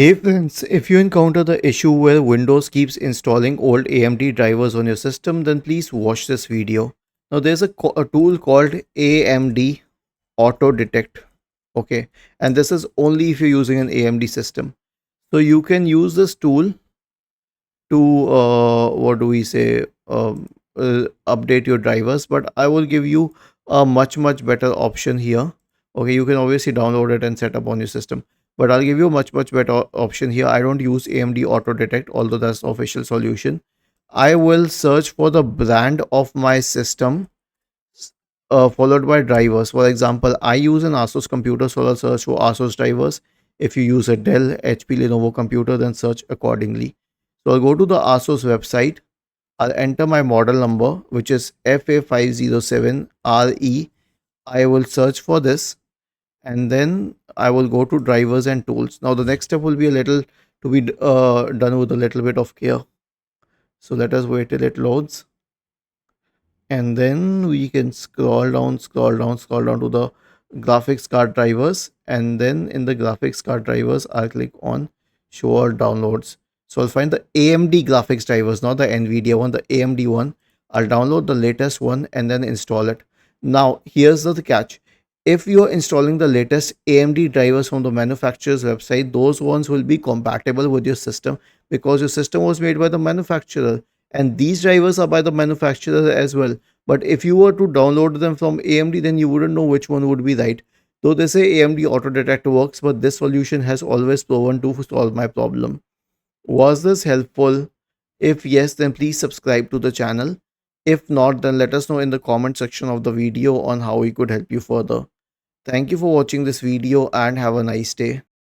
Hey friends, if you encounter the issue where Windows keeps installing old AMD drivers on your system, then please watch this video. Now there's a tool called AMD Auto Detect. Okay, and this is only if you're using an AMD system. So you can use this tool to what do we say update your drivers, but I will give you a much better option here. Okay, you can obviously download it and set up on your system, but I'll give you a much better option here. I don't use AMD Auto Detect, although that's the official solution. I will search for the brand of my system, followed by drivers. For example, I use an Asus computer, so I'll search for Asus drivers. If you use a Dell, HP, Lenovo computer, then search accordingly. So I'll go to the Asus website. I'll enter my model number, which is FA507RE. I will search for this, and then I will go to drivers and tools. Now the next step will be a little to be done with a little bit of care. So let us wait till it loads, and then we can scroll down to the graphics card drivers, and then in the graphics card drivers I'll click on show all downloads. So I'll find the AMD graphics drivers, not the Nvidia one, the AMD one. I'll download the latest one and then install it. Now here's the catch: if you're installing the latest AMD drivers from the manufacturer's website, those ones will be compatible with your system because your system was made by the manufacturer, and these drivers are by the manufacturer as well. But if you were to download them from AMD, then you wouldn't know which one would be right. Though they say AMD Auto Detect works, but this solution has always proven to solve my problem. Was this helpful? If yes, then please subscribe to the channel. If not, then let us know in the comment section of the video on how we could help you further. Thank you for watching this video and have a nice day.